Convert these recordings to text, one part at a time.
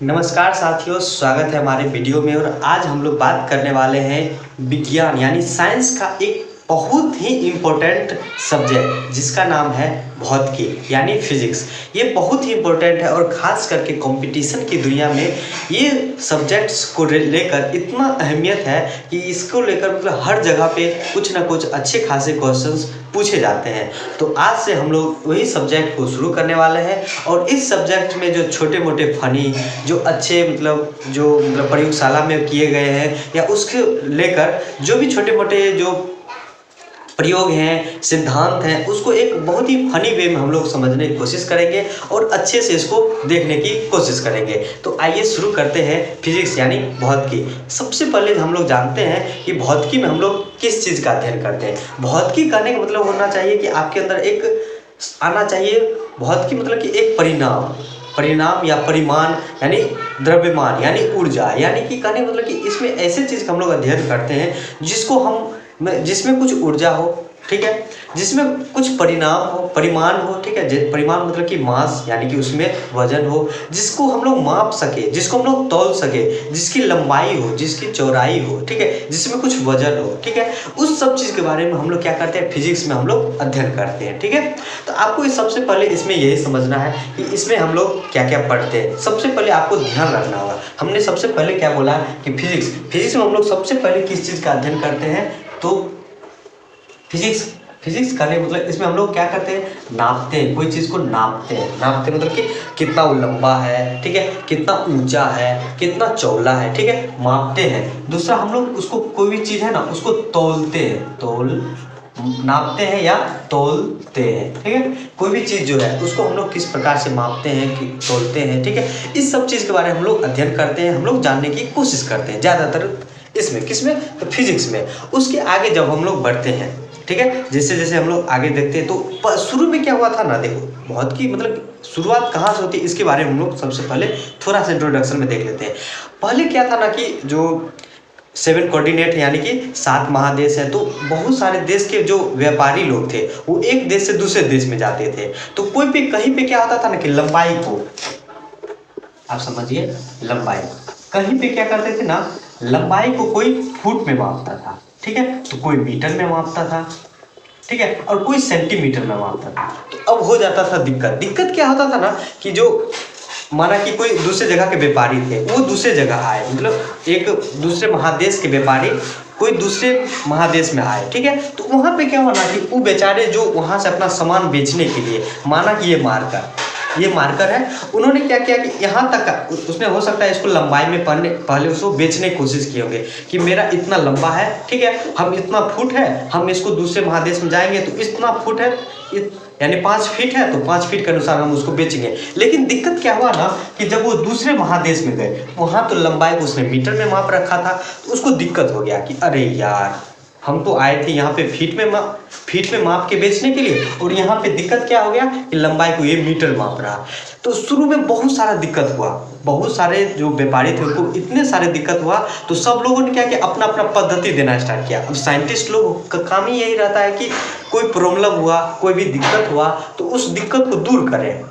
नमस्कार साथियों, स्वागत है हमारे वीडियो में। और आज हम लोग बात करने वाले हैं विज्ञान यानी साइंस का एक बहुत ही इम्पोर्टेंट सब्जेक्ट जिसका नाम है भौतिकी यानी फिजिक्स। ये बहुत ही इम्पोर्टेंट है और ख़ास करके कंपटीशन की दुनिया में ये सब्जेक्ट्स को लेकर इतना अहमियत है कि इसको लेकर मतलब हर जगह पे कुछ ना कुछ अच्छे खासे क्वेश्चंस पूछे जाते हैं। तो आज से हम लोग वही सब्जेक्ट को शुरू करने वाले हैं और इस सब्जेक्ट में जो छोटे मोटे फनी जो अच्छे जो प्रयोगशाला में किए गए हैं या उसके लेकर जो भी छोटे मोटे जो प्रयोग हैं, सिद्धांत हैं, उसको एक बहुत ही फनी वे में हम लोग समझने की कोशिश करेंगे और अच्छे से इसको देखने की कोशिश करेंगे। तो आइए शुरू करते हैं फिजिक्स यानी भौतिकी। सबसे पहले हम लोग जानते हैं कि भौतिकी में हम लोग किस चीज़ का अध्ययन करते हैं। भौतिकी करने का मतलब होना चाहिए कि आपके अंदर एक आना चाहिए। भौतिकी मतलब कि एक परिणाम या परिमाण यानी द्रव्यमान यानी ऊर्जा, यानी कि कहने मतलब कि इसमें ऐसे चीज़ का हम लोग अध्ययन करते हैं जिसमें कुछ ऊर्जा हो, ठीक है, जिसमें कुछ परिमाण हो, ठीक है। परिमाण मतलब कि मास यानी कि उसमें वजन हो, जिसको हम लोग माप सके, जिसको हम लोग तौल सके, जिसकी लंबाई हो, जिसकी चौड़ाई हो, ठीक है, जिसमें कुछ वजन हो, ठीक है। उस सब चीज़ के बारे में हम लोग क्या करते हैं, फिजिक्स में हम लोग अध्ययन करते हैं, ठीक है। तो आपको सबसे पहले इसमें यही समझना है कि इसमें हम लोग क्या क्या पढ़ते हैं। सबसे पहले आपको ध्यान रखना होगा, हमने सबसे पहले क्या बोला कि फिजिक्स में हम लोग सबसे पहले किस चीज़ का अध्ययन करते हैं। तो फिजिक्स करने मतलब इसमें हम लोग क्या करते हैं, नापते हैं, कोई चीज़ को नापते हैं मतलब कि कितना वो लंबा है, ठीक है, कितना ऊंचा है, कितना चौड़ा है, ठीक है, मापते हैं। दूसरा हम लोग उसको कोई भी चीज़ है ना उसको तौलते हैं, नापते हैं या तौलते हैं, ठीक है। कोई भी चीज़ जो है उसको हम लोग किस प्रकार से मापते हैं कि तौलते हैं, ठीक है। इस सब चीज़ के बारे में हम लोग अध्ययन करते हैं, हम लोग जानने की कोशिश करते हैं ज़्यादातर इसमें, किसमें, तो फिजिक्स में। उसके आगे जब हम लोग बढ़ते हैं, ठीक है, जैसे जैसे हम लोग आगे देखते हैं तो शुरू में क्या हुआ था ना, देखो भौतिकी मतलब शुरुआत कहाँ से होती है इसके बारे में हम लोग सबसे पहले थोड़ा सा इंट्रोडक्शन में देख लेते हैं। पहले क्या था ना कि जो 7 कोऑर्डिनेट यानी कि 7 महादेश है, तो बहुत सारे देश के जो व्यापारी लोग थे वो एक देश से दूसरे देश में जाते थे। तो कोई भी कहीं पे क्या होता था ना कि लंबाई को आप समझिए, लंबाई कहीं पे क्या करते थे ना, लंबाई को कोई फुट में मापता था, ठीक है, तो कोई मीटर में मापता था, ठीक है, और कोई सेंटीमीटर में मापता था। तो अब हो जाता था दिक्कत क्या होता था ना कि जो माना कि कोई दूसरे जगह के व्यापारी थे, वो दूसरे जगह आए, मतलब एक दूसरे महादेश के व्यापारी कोई दूसरे महादेश में आए, ठीक है। तो वहाँ पे क्या हुआ ना कि वो बेचारे जो वहाँ से अपना सामान बेचने के लिए, माना कि ये मार्कर है, उन्होंने क्या किया कि यहाँ तक उसने हो सकता है इसको लंबाई में पहले उसको बेचने की कोशिश किए होंगे कि मेरा इतना लंबा है, ठीक है, हम इतना फुट है, हम इसको दूसरे महादेश में जाएंगे तो इतना फुट है, यानी 5 फीट है, तो 5 फीट के अनुसार हम उसको बेचेंगे। लेकिन दिक्कत क्या हुआ ना कि जब वो दूसरे महादेश में गए, वहाँ तो लंबाई को उसने मीटर में माप रखा था, तो उसको दिक्कत हो गया कि अरे यार, हम तो आए थे यहाँ पे फीट में माप के बेचने के लिए, और यहाँ पे दिक्कत क्या हो गया कि लंबाई को ये मीटर माप रहा। तो शुरू में बहुत सारा दिक्कत हुआ, बहुत सारे जो व्यापारी थे उनको इतने सारे दिक्कत हुआ, तो सब लोगों ने क्या किया, अपना अपना पद्धति देना स्टार्ट किया। अब साइंटिस्ट लोग का काम ही यही रहता है कि कोई प्रॉब्लम हुआ, कोई भी दिक्कत हुआ तो उस दिक्कत को दूर करें,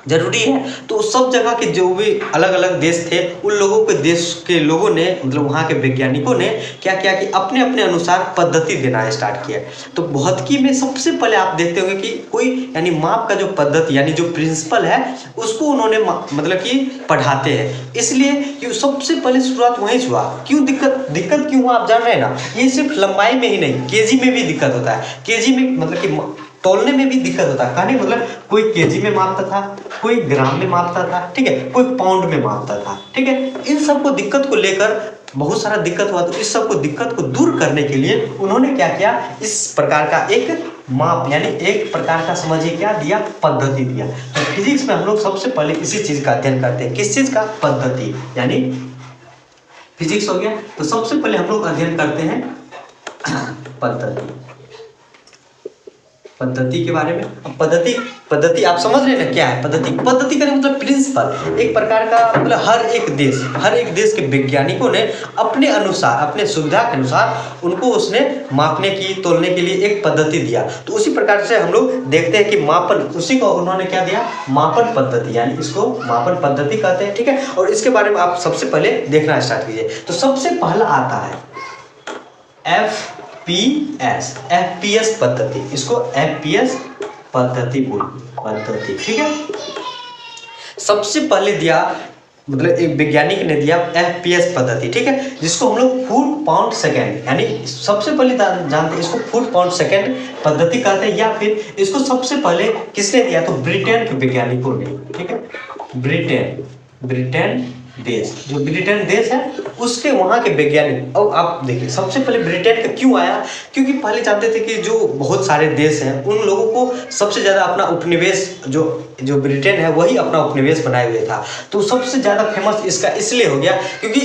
जरूरी है। तो सब जगह के जो भी अलग अलग देश थे, उन लोगों के देश के लोगों ने मतलब वहाँ के वैज्ञानिकों ने क्या किया कि अपने अपने अनुसार पद्धति देना स्टार्ट किया। तो भौतिकी में सबसे पहले आप देखते होंगे कि कोई यानी माप का जो पद्धति यानी जो प्रिंसिपल है उसको उन्होंने मतलब कि पढ़ाते हैं, इसलिए कि सबसे पहले शुरुआत वहीं से हुआ। क्यों दिक्कत क्यों हुआ आप जान रहे हैं ना, ये सिर्फ लंबाई में ही नहीं, केजी में भी दिक्कत होता है। केजी में मतलब कि तौलने में भी दिक्कत होता है, कहने मतलब कोई केजी में मापता था, कोई ग्राम में मापता था, ठीक है, कोई पाउंड में मापता था, ठीक है। इन सब को दिक्कत को लेकर बहुत सारा दिक्कत हुआ, तो इस सब को दिक्कत को दूर करने के लिए उन्होंने क्या किया, इस प्रकार का एक माप यानी एक प्रकार का समझिए क्या दिया, पद्धति दिया। तो फिजिक्स में हम लोग सबसे पहले इसी चीज का अध्ययन करते हैं, किस चीज का, पद्धति, यानी फिजिक्स हो गया। तो सबसे पहले हम लोग अध्ययन करते हैं पद्धति के बारे में। अब पद्धति आप समझ रहे हैं ना क्या है पद्धति का मतलब प्रिंसिपल, एक प्रकार का मतलब हर एक देश के वैज्ञानिकों ने अपने अनुसार अपने सुविधा के अनुसार उनको उसने मापने की तोलने के लिए एक पद्धति दिया। तो उसी प्रकार से हम लोग देखते हैं कि मापन, उसी को उन्होंने क्या दिया, मापन पद्धति, यानी इसको मापन पद्धति कहते हैं। ठीक है, और इसके बारे में आप सबसे पहले देखना स्टार्ट कीजिए। तो सबसे पहला आता है एफपीएस पद्धति, इसको एफपीएस पद्धति पद्धति। ठीक है, सबसे पहले दिया मतलब एक वैज्ञानिक ने दिया एफपीएस पद्धति। ठीक है, जिसको हम लोग फुट पाउंड सेकेंड, यानी सबसे पहले जानते हैं इसको फुट पाउंड सेकेंड पद्धति कहते हैं, या फिर इसको सबसे पहले किसने दिया, तो ब्रिटेन के वैज्ञानिकों ने। ठीक है, ब्रिटेन देश, जो ब्रिटेन देश है उसके वहाँ के वैज्ञानिक। अब आप देखिए सबसे पहले ब्रिटेन का क्यों आया, क्योंकि पहले जानते थे कि जो बहुत सारे देश हैं उन लोगों को सबसे ज़्यादा अपना उपनिवेश जो ब्रिटेन है वही अपना उपनिवेश बनाए हुए था। तो सबसे ज़्यादा फेमस इसका इसलिए हो गया क्योंकि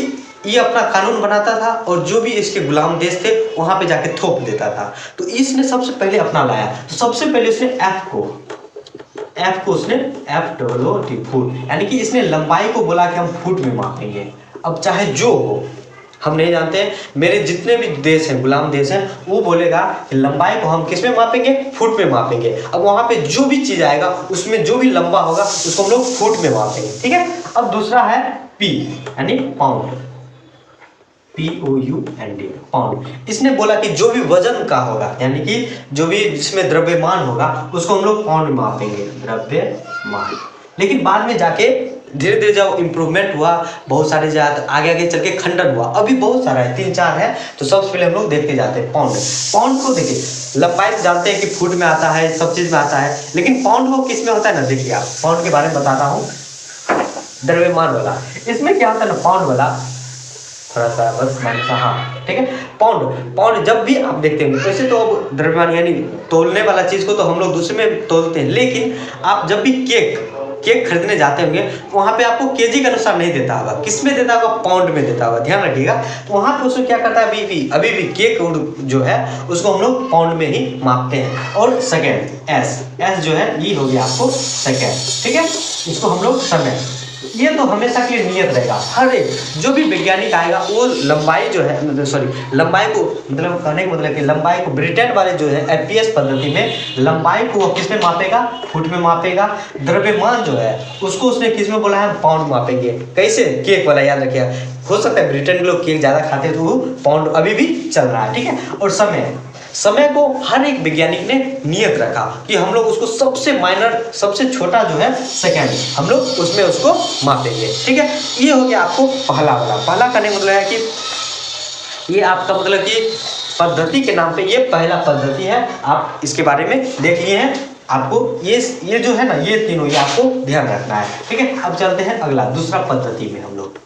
ये अपना कानून बनाता था और जो भी इसके गुलाम देश थे वहाँ पे जाके थोप देता था। तो इसने सबसे पहले अपना लाया। तो सबसे पहले उसने एफ को उसने FOOT फुट, यानी कि इसने लंबाई को बोला कि हम फुट में मापेंगे। अब चाहे जो हो, हम नहीं जानते, मेरे जितने भी देश हैं गुलाम देश हैं वो बोलेगा कि लंबाई को हम किस में मापेंगे, फुट में मापेंगे। अब वहाँ पे जो भी चीज़ आएगा उसमें जो भी लंबा होगा उसको हम लोग फुट में मापेंगे। ठीक है, अब दूसरा है P यानी पाउंड, POUND पाउंड। इसने बोला कि जो भी वजन का होगा, यानी कि जो भी जिसमें द्रव्यमान होगा उसको हम लोग पाउंड में मापेंगे, द्रव्यमान। लेकिन बाद में जाके धीरे धीरे जब इम्प्रूवमेंट हुआ, बहुत सारे आगे चल के खंडन हुआ, अभी बहुत सारा है, 3-4 है। तो सबसे पहले हम लोग देखते जाते हैं पाउंड को। देखिए लंबाई तो जानते हैं कि फुट में आता है, सब चीज़ में आता है, लेकिन पाउंड वो किस में होता है ना, देखिए आप पाउंड के बारे में बताता हूँ, द्रव्यमान वाला। इसमें क्या होता है ना, पाउंड वाला थोड़ा सा बस माइनस, हाँ ठीक है। पाउंड जब भी आप देखते हैं, वैसे तो अब द्रव्यमान यानी तोलने वाला चीज़ को तो हम लोग दूसरे में तोलते हैं, लेकिन आप जब भी केक खरीदने जाते होंगे वहाँ पे आपको केजी के अनुसार नहीं देता होगा, किस में देता होगा, पाउंड में देता होगा, ध्यान रखिएगा। तो वहाँ पे उसको क्या करता है, अभी भी केक जो है उसको हम लोग पाउंड में ही मापते हैं। और सेकेंड एस जो है ये हो गया आपको सेकेंड। ठीक है, इसको हम लोग समय, ये तो हमेशा के लिए नियत रहेगा। हर एक जो भी वैज्ञानिक आएगा वो लंबाई जो है, लंबाई को मतलब कहने का मतलब कि लंबाई को ब्रिटेन वाले जो है एफपीएस पद्धति में लंबाई को वो किस में मापेगा, फुट में मापेगा। द्रव्यमान जो है उसको उसने किस में बोला है, पाउंड मापेंगे। कैसे, केक वाला, याद रखिएगा। हो सकता है ब्रिटेन के लोग केक ज़्यादा खाते तो वो पाउंड अभी भी चल रहा है। ठीक है, और समय को हर एक वैज्ञानिक ने नियत रखा कि हम लोग उसको सबसे माइनर, सबसे छोटा जो है सेकेंड, हम लोग उसमें उसको मापेंगे। ठीक है, ये हो गया आपको पहला करने का मतलब है कि ये आपका मतलब कि पद्धति के नाम पे ये पहला पद्धति है, आप इसके बारे में देख लिए हैं। आपको ये जो है ना, ये तीनों ये आपको ध्यान रखना है। ठीक है, अब चलते हैं अगला दूसरा पद्धति में हम लोग।